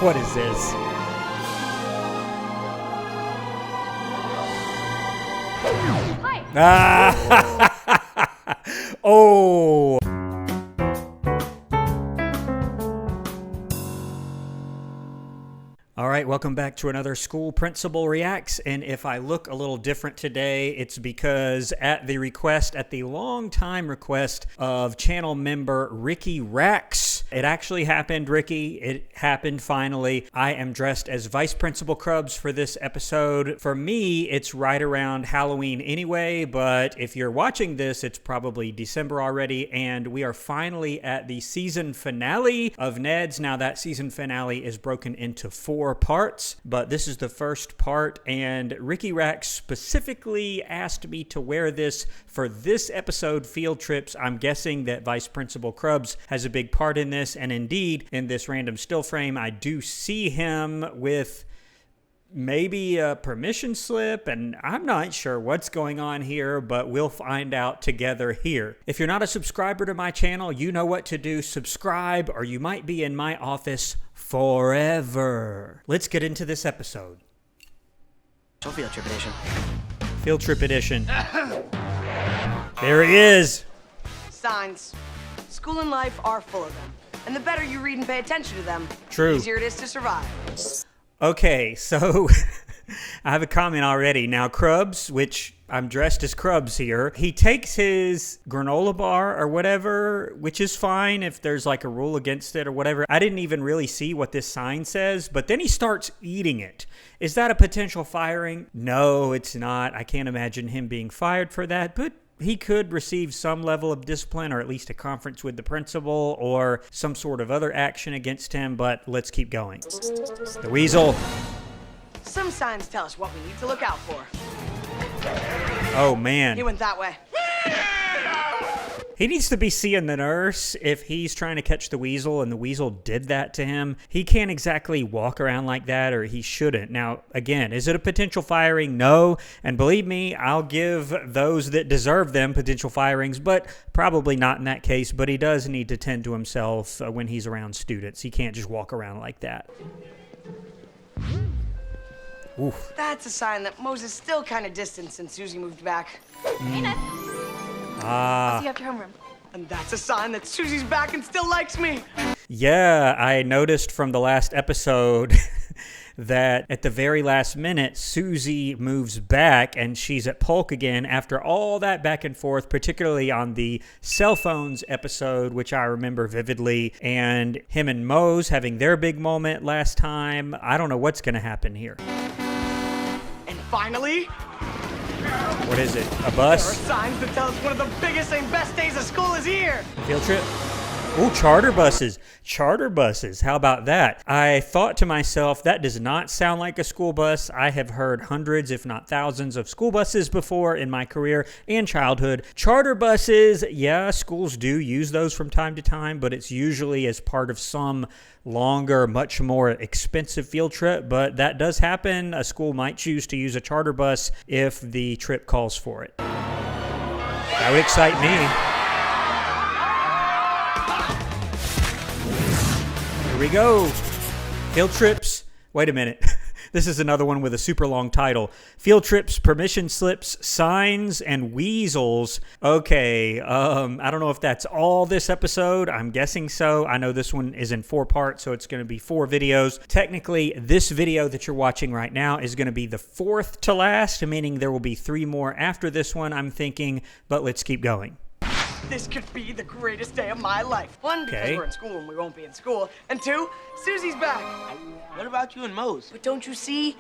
What is this? Hi. Ah! Oh! All right, welcome back to another School Principal Reacts. And if I look a little different today, it's because at the long time request of channel member Ricky Rax, it actually happened, Ricky. It happened finally. I am dressed as Vice Principal Krubs for this episode. For me, it's right around Halloween anyway, but if you're watching this, it's probably December already, and we are finally at the season finale of Ned's. Now, that season finale is broken into 4 parts, but this is the first part, and Ricky Rax specifically asked me to wear this for this episode, Field Trips. I'm guessing that Vice Principal Krubs has a big part in this, and indeed, in this random still frame, I do see him with maybe a permission slip, and I'm not sure what's going on here, but we'll find out together here. If you're not a subscriber to my channel, you know what to do. Subscribe, or you might be in my office forever. Let's get into this episode. Field Trip Edition. Field Trip Edition. There he is. Signs. School and life are full of them. And the better you read and pay attention to them, True. the easier it is to survive. Okay, so I have a comment already. Now, Krubs, which I'm dressed as Krubs here, he takes his granola bar or whatever, which is fine if there's like a rule against it or whatever. I didn't even really see what this sign says, but then he starts eating it. Is that a potential firing? No, it's not. I can't imagine him being fired for that, but he could receive some level of discipline, or at least a conference with the principal, or some sort of other action against him, but let's keep going. The weasel. Some signs tell us what we need to look out for. Oh, man. He went that way. He needs to be seeing the nurse if he's trying to catch the weasel and the weasel did that to him. He can't exactly walk around like that, or he shouldn't. Now, again, is it a potential firing? No. And believe me, I'll give those that deserve them potential firings, but probably not in that case. But he does need to tend to himself when he's around students. He can't just walk around like that. Oof. That's a sign that Moses is still kind of distant since Susie moved back. Hey, Ned. I'll see you after homeroom. And that's a sign that Susie's back and still likes me. Yeah, I noticed from the last episode that at the very last minute, Susie moves back and she's at Polk again after all that back and forth, particularly on the cell phones episode, which I remember vividly, and him and Mose having their big moment last time. I don't know what's going to happen here. And finally, what is it? A there are bus? signs that tell us one of the biggest and best days of school is here. Field trip? Oh, charter buses. Charter buses. How about that? I thought to myself, that does not sound like a school bus. I have heard hundreds, if not thousands, of school buses before in my career and childhood. Charter buses, yeah, schools do use those from time to time, but it's usually as part of some longer, much more expensive field trip. But that does happen. A school might choose to use a charter bus if the trip calls for it. That would excite me. Here we go. Field trips. Wait a minute. This is another one with a super long title. Field trips, permission slips, signs, and weasels. Okay, I don't know if that's all this episode. I'm guessing so. I know this one is in 4 parts, so it's going to be 4 videos. Technically, this video that you're watching right now is going to be the 4th to last, meaning there will be 3 more after this one, I'm thinking, but let's keep going. This could be the greatest day of my life. 1, because we're in school and we won't be in school. And 2, Susie's back. What about you and Mose? But don't you see?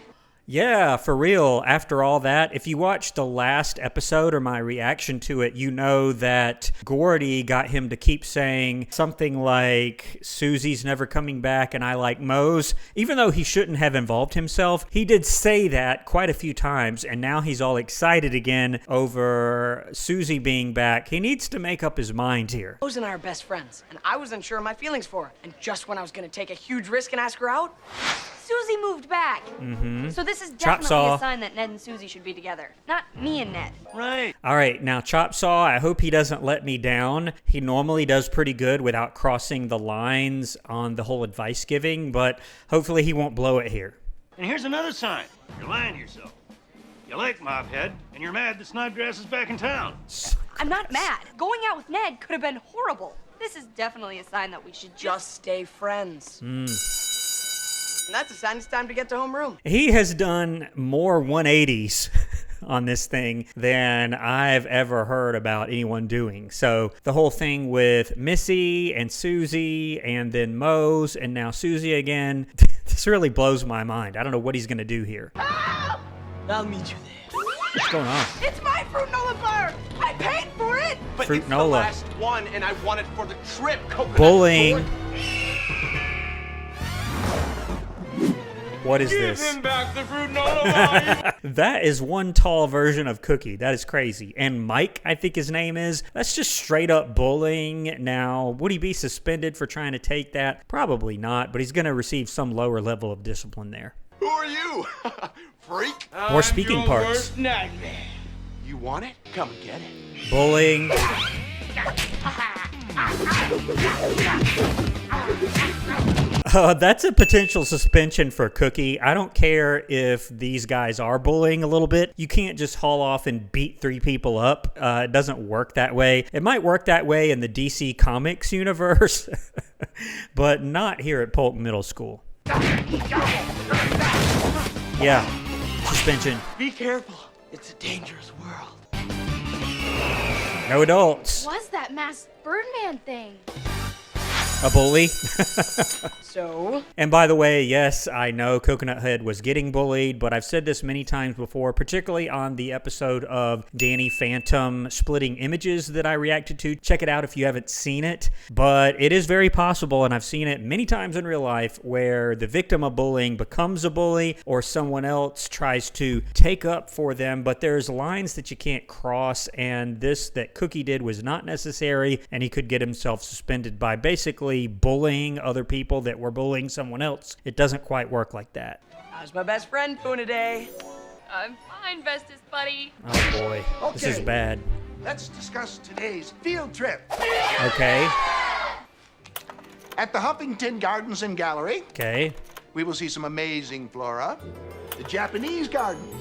Yeah, for real. After all that, if you watched the last episode or my reaction to it, you know that Gordy got him to keep saying something like, Susie's never coming back and I like Mose. Even though he shouldn't have involved himself, he did say that quite a few times, and now he's all excited again over Susie being back. He needs to make up his mind here. Mose and I are best friends, and I was unsure of my feelings for her. And just when I was going to take a huge risk and ask her out, Susie moved back. So this is Chop definitely saw. a sign that Ned and Susie should be together. Not me and Ned. Right. All right, now Chop Saw, I hope he doesn't let me down. He normally does pretty good without crossing the lines on the whole advice giving, but hopefully he won't blow it here. And here's another sign. You're lying to yourself. You like Mobhead, and you're mad that Snodgrass is back in town. I'm not mad. Going out with Ned could have been horrible. This is definitely a sign that we should Just stay friends. And that's a sign it's time to get to homeroom. He has done more 180s on this thing than I've ever heard about anyone doing. So the whole thing with Missy and Susie and then Mose and now Susie again, this really blows my mind. I don't know what he's going to do here. I'll meet you there. What's going on? It's my Fruit Nola bar! I paid for it! But Fruit it's Nola. the last one, and I want it for the trip, Coconut. Bullying. What is Give this? him back the Fruit Nola. That is one tall version of Cookie. That is crazy. And Mike, I think his name is. That's just straight up bullying. Now, would he be suspended for trying to take that? Probably not, but he's going to receive some lower level of discipline there. Who are you? Freak? More speaking parts. Nightmare. You want it? Come and get it. Bullying. That's a potential suspension for Cookie. I don't care if these guys are bullying a little bit. You can't just haul off and beat 3 people up. It doesn't work that way. It might work that way in the DC Comics universe, but not here at Polk Middle School. Yeah, suspension. Be careful. It's a dangerous world. No adults. What's that masked Birdman thing? A bully. So? And by the way, yes, I know Coconut Head was getting bullied, but I've said this many times before, particularly on the episode of Danny Phantom splitting images that I reacted to. Check it out if you haven't seen it. But it is very possible, and I've seen it many times in real life, where the victim of bullying becomes a bully or someone else tries to take up for them, but there's lines that you can't cross, and this that Cookie did was not necessary, and he could get himself suspended by basically bullying other people that were bullying someone else. It doesn't quite work like that. How's my best friend doing today? I'm fine, bestest buddy. Oh boy, this is Okay. bad. Let's discuss today's field trip. Okay, At the Huffington Gardens and Gallery, okay, we will see some amazing flora, the Japanese gardens,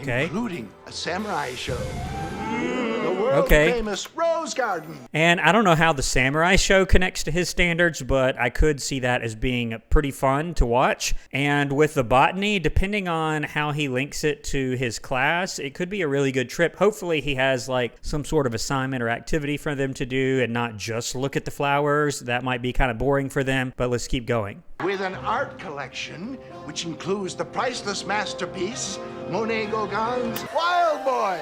Okay. including a samurai show, the world-famous Rose Garden. And I don't know how the Samurai show connects to his standards, but I could see that as being pretty fun to watch. And with the botany, depending on how he links it to his class, it could be a really good trip. Hopefully he has like some sort of assignment or activity for them to do and not just look at the flowers. That might be kind of boring for them, but let's keep going. With an art collection, which includes the priceless masterpiece, Monet Gauguin's Wild Boy.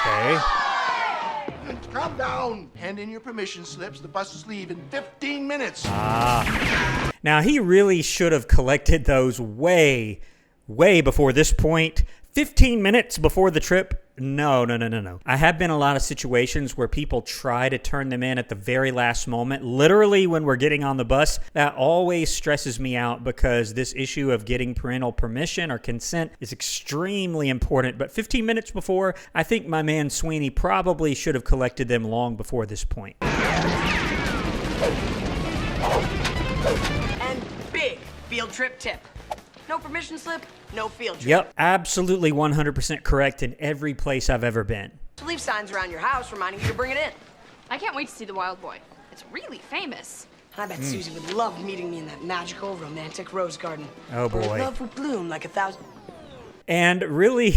Okay. Calm down. Hand in your permission slips. The buses leave in 15 minutes. Now, he really should have collected those way before this point. 15 minutes before the trip? No. I have been in a lot of situations where people try to turn them in at the very last moment, literally when we're getting on the bus. That always stresses me out because this issue of getting parental permission or consent is extremely important. But 15 minutes before, I think my man Sweeney probably should have collected them long before this point. And big field trip tip. No permission slip, no field trip. Yep, absolutely 100% correct in every place I've ever been. So leave signs around your house reminding you to bring it in. I can't wait to see the Wild Boy. It's really famous. I bet Susie would love meeting me in that magical, romantic rose garden. Oh, Where boy. love would bloom like 1,000... And really,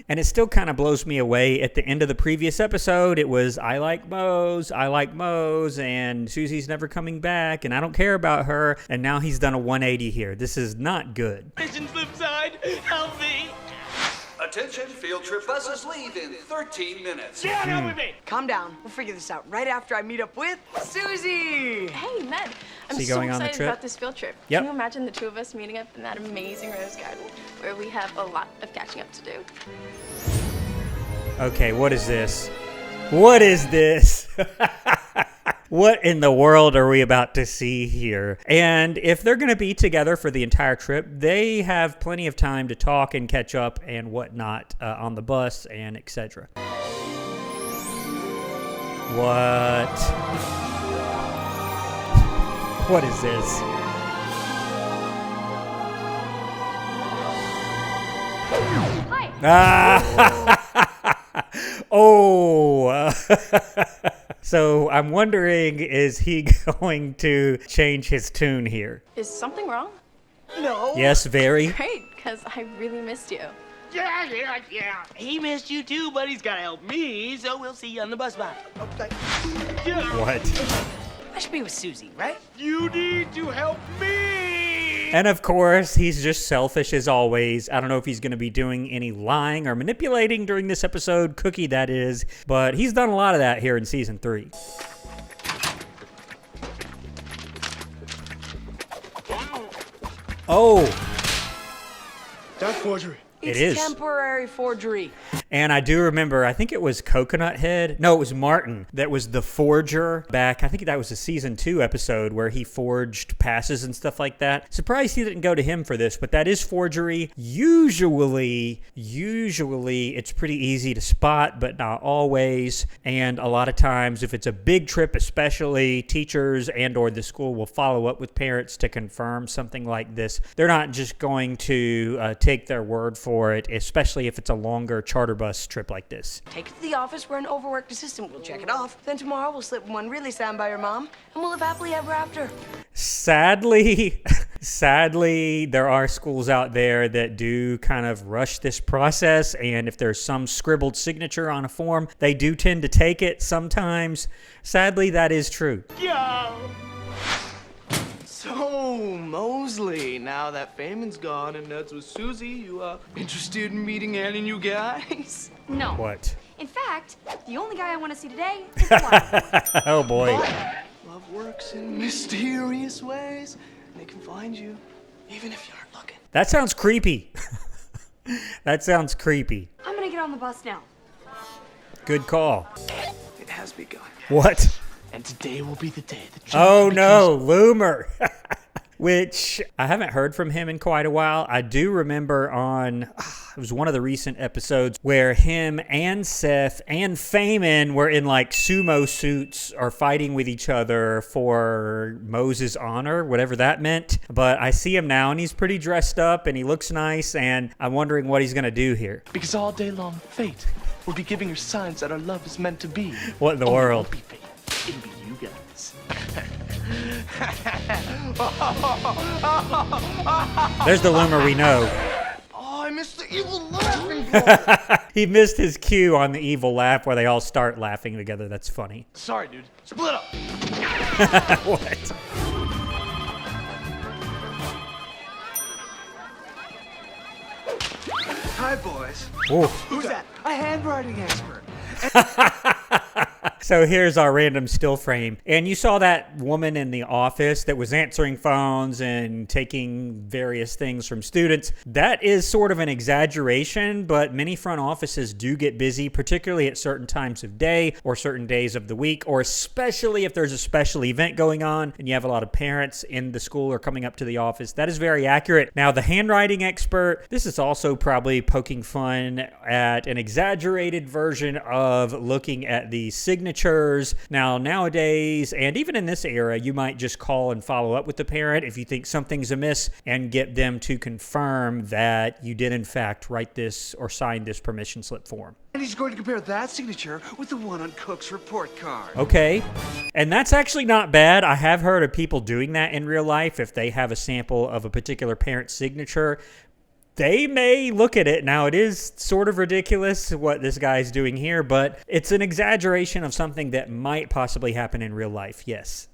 and it still kind of blows me away. At the end of the previous episode, it was, I like Mose, and Susie's never coming back, and I don't care about her. And now he's done a 180 here. This is not good. Mission slip side, help me. Attention, field trip buses leave in 13 minutes. Dad, help with me. Calm down. We'll figure this out right after I meet up with Susie. Hey, Ned. I'm Is he so going on the excited trip? about this field trip. Yep. Can you imagine the two of us meeting up in that amazing rose garden where we have a lot of catching up to do? Okay, what is this? What is this? What in the world are we about to see here? And if they're going to be together for the entire trip, they have plenty of time to talk and catch up and whatnot on the bus and etc. What? What is this? Hi. Oh. So I'm wondering, is he going to change his tune here? Is something wrong? No. Yes, very. Great, because I really missed you. Yeah. He missed you too, but he's gotta help me, so we'll see you on the bus bye. Okay. What? I should be with Susie, right? You need to help me! And of course, he's just selfish as always. I don't know if he's going to be doing any lying or manipulating during this episode, Cookie that is, but he's done a lot of that here in season 3. Oh, That's forgery. it is. Temporary forgery. And I do remember, I think it was Coconut Head. No, it was Martin that was the forger back. I think that was a season 2 episode where he forged passes and stuff like that. Surprised he didn't go to him for this, but that is forgery. Usually it's pretty easy to spot, but not always. And a lot of times, if it's a big trip especially, teachers and or the school will follow up with parents to confirm something like this. They're not just going to take their word for it, especially if it's a longer charter bus trip like this. Take it to the office where an overworked assistant will check it off. Then tomorrow we'll slip one really sad by your mom, and we'll live happily ever after. Sadly, there are schools out there that do kind of rush this process, and if there's some scribbled signature on a form, they do tend to take it sometimes. Sadly, that is true. So, Mosley, now that Feynman's gone and Ned's with Susie, you, interested in meeting Annie and you guys? No. What? In fact, the only guy I want to see today is the wild. Oh boy. Love works in mysterious ways. They can find you, even if you aren't looking. That sounds creepy. That sounds creepy. I'm gonna get on the bus now. Good call. It has begun. What? And today will be the day that Oh no, Loomer. Which I haven't heard from him in quite a while. I do remember on, it was one of the recent episodes where him and Seth and Feynman were in like sumo suits or fighting with each other for Moses' honor, whatever that meant. But I see him now and he's pretty dressed up and he looks nice, and I'm wondering what he's going to do here. Because all day long, fate will be giving her signs that our love is meant to be. What in the world? It won't be fate. It'll be you guys. There's the Loomer we know. Oh, I missed the evil laughing part. He missed his cue on the evil laugh where they all start laughing together. That's funny. Sorry, dude. Split up. What? Hi, boys. Ooh. Who's that? A handwriting expert. So here's our random still frame. And you saw that woman in the office that was answering phones and taking various things from students. That is sort of an exaggeration, but many front offices do get busy, particularly at certain times of day or certain days of the week, or especially if there's a special event going on and you have a lot of parents in the school or coming up to the office. That is very accurate. Now, the handwriting expert, this is also probably poking fun at an exaggerated version of looking at the signatures. Now, nowadays, and even in this era, you might just call and follow up with the parent if you think something's amiss and get them to confirm that you did in fact write this or sign this permission slip form. And he's going to compare that signature with the one on Cook's report card. Okay, and that's actually not bad. I have heard of people doing that in real life. If they have a sample of a particular parent's signature, they may look at it. Now, it is sort of ridiculous what this guy's doing here, but it's an exaggeration of something that might possibly happen in real life, yes.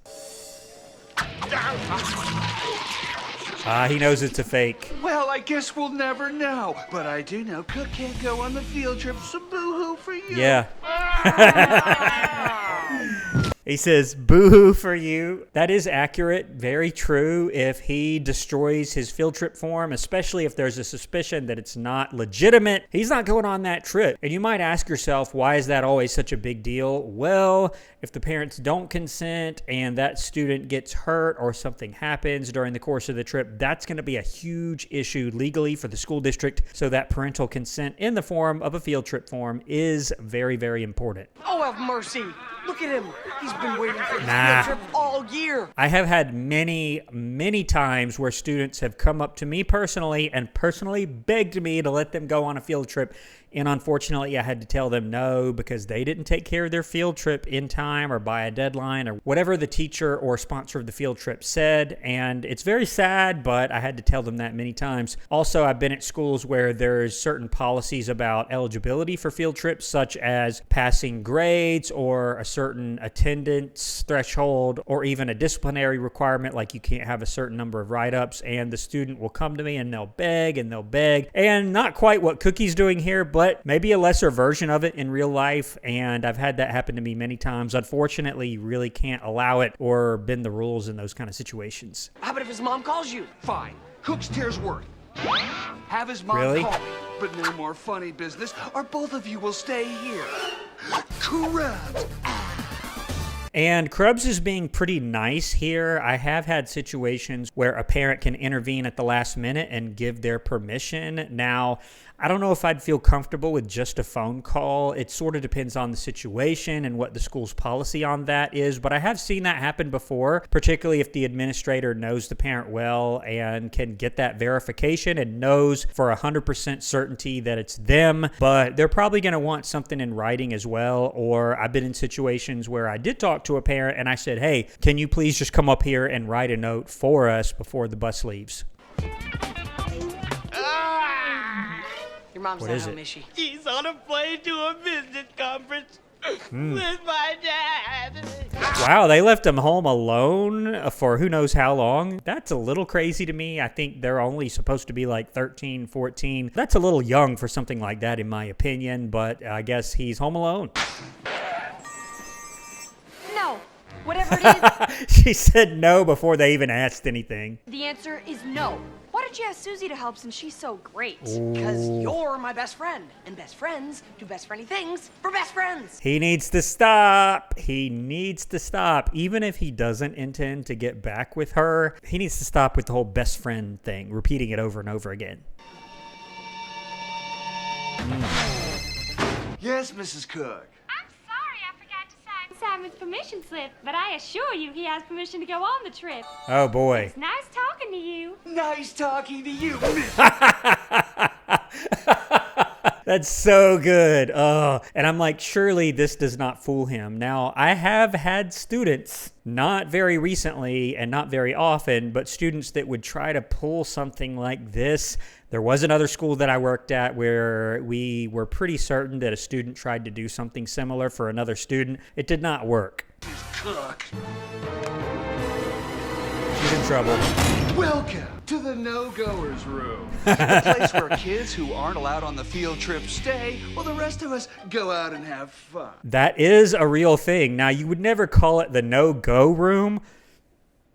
He knows it's a fake. Well, I guess we'll never know. But I do know Cook can't go on the field trip, so boo-hoo for you. Yeah. He says, boo for you. That is accurate. Very true. If he destroys his field trip form, especially if there's a suspicion that it's not legitimate, he's not going on that trip. And you might ask yourself, why is that always such a big deal? Well, if the parents don't consent and that student gets hurt or something happens during the course of the trip, that's going to be a huge issue legally for the school district. So that parental consent in the form of a field trip form is very, very important. Oh, have mercy. Look at him. He's been waiting for this field trip all year. I have had many times where students have come up to me personally and personally begged me to let them go on a field trip. And unfortunately, I had to tell them no because they didn't take care of their field trip in time or by a deadline or whatever the teacher or sponsor of the field trip said. And it's very sad, but I had to tell them that many times. Also, I've been at schools where there's certain policies about eligibility for field trips, such as passing grades or a certain attendance threshold or even a disciplinary requirement, like you can't have a certain number of write-ups. And the student will come to me and they'll beg and they'll beg. And not quite what Cookie's doing here, but maybe a lesser version of it in real life, and I've had that happen to me many times. Unfortunately, you really can't allow it or bend the rules in those kind of situations. How about if his mom calls you? Fine. Cook's tears worth. Have his mom Really? call me. But no more funny business, or both of you will stay here. Corrupt. And Krubs is being pretty nice here. I have had situations where a parent can intervene at the last minute and give their permission. Now, I don't know if I'd feel comfortable with just a phone call. It sort of depends on the situation and what the school's policy on that is, but I have seen that happen before, particularly if the administrator knows the parent well and can get that verification and knows for 100% certainty that it's them, but they're probably going to want something in writing as well. Or I've been in situations where I did talk to a parent and I said, hey, can you please just come up here and write a note for us before the bus leaves? Your mom's not home, is she? He's on a plane to a business conference with my dad. Wow, they left him home alone for who knows how long. That's a little crazy to me. I think they're only supposed to be like 13, 14. That's a little young for something like that, in my opinion, but I guess he's home alone. No. Whatever it is. She said no before they even asked anything. The answer is no. Why don't you ask Susie to help since she's so great? Because you're my best friend. And best friends do best friendly things for best friends. He needs to stop. He needs to stop. Even if he doesn't intend to get back with her, he needs to stop with the whole best friend thing, repeating it over and over again. Yes, Mrs. Cook. Simon's permission slip, but I assure you he has permission to go on the trip. Oh boy. It's nice talking to you. Nice talking to you, That's so good. Oh, and I'm like, surely this does not fool him. Now, I have had students, not very recently and not very often, but students that would try to pull something like this. There was another school that I worked at where we were pretty certain that a student tried to do something similar for another student. It did not work. Cook. She's in trouble. Welcome to the no-goers room. The place where kids who aren't allowed on the field trip stay, while the rest of us go out and have fun. That is a real thing. Now, you would never call it the no-go room,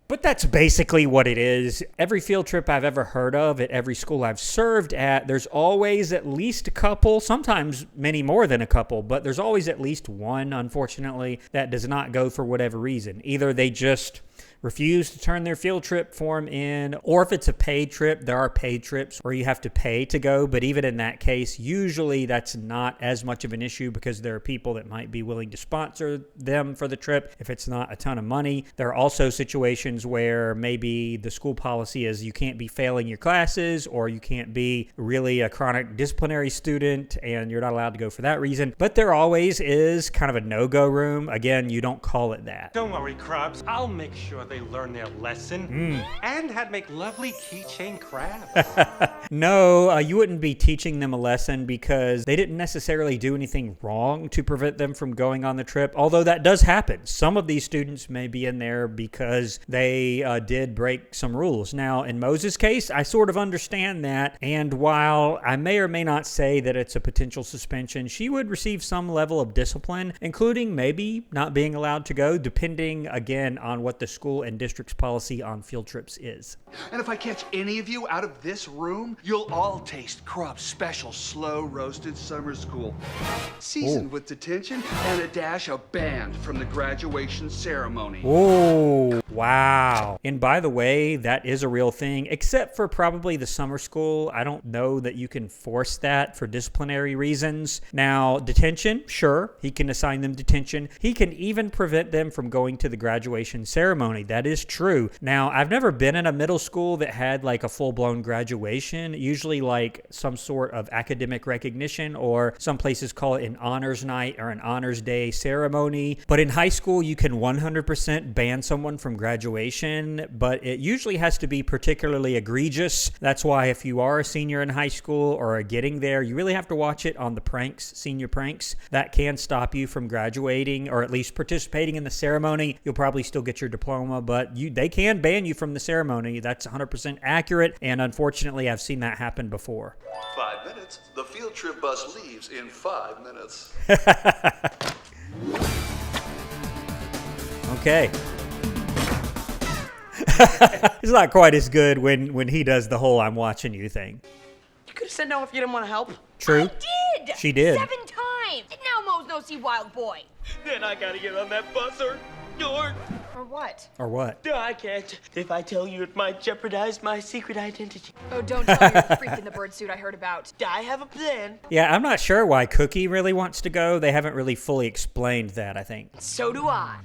but that's basically what it is. Every field trip I've ever heard of at every school I've served at, there's always at least a couple, sometimes many more than a couple, but there's always at least one, unfortunately, that does not go for whatever reason. Either they just refuse to turn their field trip form in, or if it's a paid trip, there are paid trips where you have to pay to go, but even in that case, usually that's not as much of an issue because there are people that might be willing to sponsor them for the trip if it's not a ton of money. There are also situations where maybe the school policy is you can't be failing your classes, or you can't be really a chronic disciplinary student and you're not allowed to go for that reason, but there always is kind of a no-go room. Again, you don't call it that. Don't worry, Krabs. I'll make sure they learn their lesson and had make lovely keychain crafts. No, you wouldn't be teaching them a lesson because they didn't necessarily do anything wrong to prevent them from going on the trip, although that does happen. Some of these students may be in there because they did break some rules. Now, in Moses' case, I sort of understand that, and while I may or may not say that it's a potential suspension, she would receive some level of discipline, including maybe not being allowed to go, depending, again, on what the school and district's policy on field trips is. And if I catch any of you out of this room, you'll all taste Crup's special slow-roasted summer school. Seasoned with detention and a dash of banned from the graduation ceremony. Oh, wow. And by the way, that is a real thing, except for probably the summer school. I don't know that you can force that for disciplinary reasons. Now, detention, sure, he can assign them detention. He can even prevent them from going to the graduation ceremony. That is true. Now, I've never been in a middle school that had like a full-blown graduation, usually like some sort of academic recognition, or some places call it an honors night or an honors day ceremony. But in high school, you can 100% ban someone from graduation, but it usually has to be particularly egregious. That's why if you are a senior in high school or are getting there, you really have to watch it on the pranks, senior pranks. That can stop you from graduating or at least participating in the ceremony. You'll probably still get your diploma, but they can ban you from the ceremony. That's 100% accurate, and unfortunately, I've seen that happen before. 5 minutes. The field trip bus leaves in 5 minutes. Okay. It's not quite as good when he does the whole "I'm watching you" thing. You could have said no if you didn't want to help. True. I did! She did. 7 times! And now Mo's no see wild boy. Then I gotta get on that bus or Or what? Or what? I can't. If I tell you, it might jeopardize my secret identity. Oh, don't tell me you're the freak in the bird suit I heard about. I have a plan. Yeah, I'm not sure why Cookie really wants to go. They haven't really fully explained that, I think. So do I.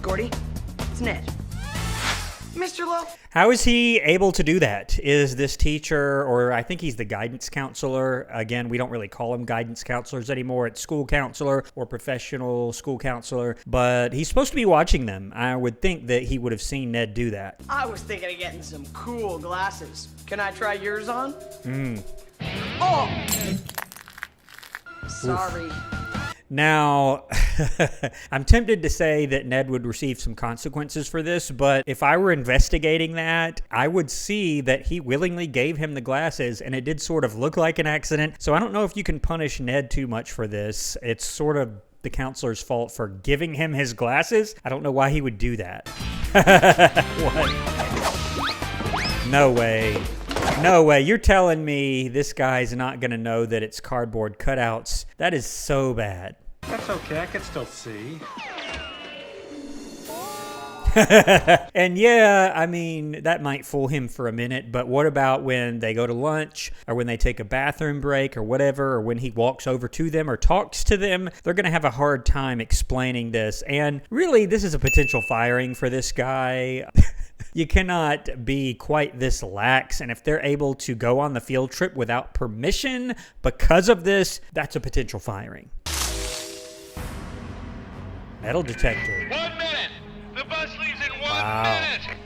Gordy, it's Ned. Mr. Lowe. How is he able to do that? Is this teacher, or I think he's the guidance counselor. Again, we don't really call them guidance counselors anymore. It's school counselor or professional school counselor, but he's supposed to be watching them. I would think that he would have seen Ned do that. I was thinking of getting some cool glasses. Can I try yours on? Oh! Sorry. Now, I'm tempted to say that Ned would receive some consequences for this, but if I were investigating that, I would see that he willingly gave him the glasses, and it did sort of look like an accident. So I don't know if you can punish Ned too much for this. It's sort of the counselor's fault for giving him his glasses. I don't know why he would do that. What? No way. No way. You're telling me this guy's not going to know that it's cardboard cutouts. That is so bad. That's okay, I can still see. And yeah, I mean, that might fool him for a minute, but what about when they go to lunch or when they take a bathroom break or whatever, or when he walks over to them or talks to them? They're going to have a hard time explaining this. And really, this is a potential firing for this guy. You cannot be quite this lax, and if they're able to go on the field trip without permission because of this, that's a potential firing. Metal detector. 1 minute. The bus leaves in 1 Wow. minute.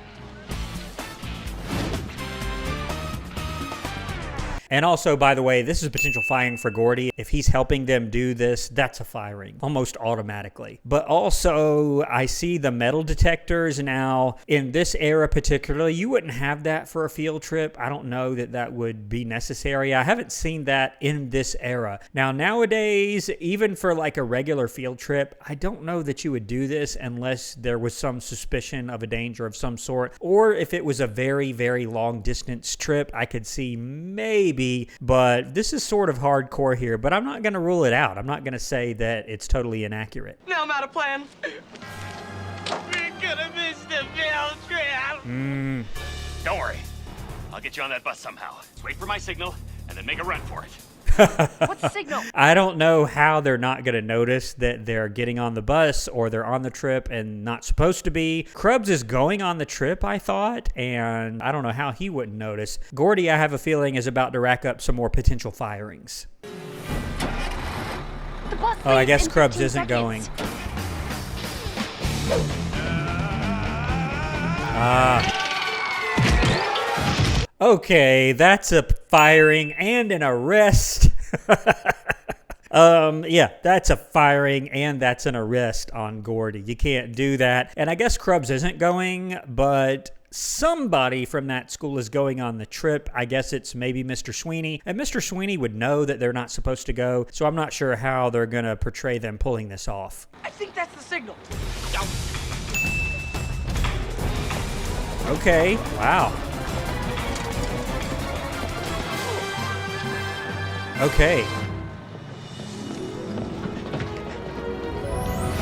And also, by the way, this is a potential firing for Gordy. If he's helping them do this, that's a firing, almost automatically. But also, I see the metal detectors now. In this era particularly, you wouldn't have that for a field trip. I don't know that that would be necessary. I haven't seen that in this era. Now, nowadays, even for like a regular field trip, I don't know that you would do this unless there was some suspicion of a danger of some sort. Or if it was a very, very long distance trip, I could see maybe. But this is sort of hardcore here, but I'm not going to rule it out. I'm not going to say that it's totally inaccurate. Now I'm out of plan. We're gonna miss the field trip. Don't worry. I'll get you on that bus somehow. Just wait for my signal and then make a run for it. What's the signal? I don't know how they're not going to notice that they're getting on the bus or they're on the trip and not supposed to be. Krubs is going on the trip, I thought, and I don't know how he wouldn't notice. Gordy, I have a feeling, is about to rack up some more potential firings. Oh, I guess in Krubs 15 isn't going. seconds. Okay, that's a firing and an arrest. Yeah, that's a firing and that's an arrest on Gordy. You can't do that. And I guess Krubs isn't going, but somebody from that school is going on the trip. I guess it's maybe Mr. Sweeney. And Mr. Sweeney would know that they're not supposed to go, so I'm not sure how they're going to portray them pulling this off. I think that's the signal. Okay, wow. Okay.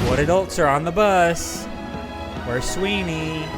What adults are on the bus? Where's Sweeney?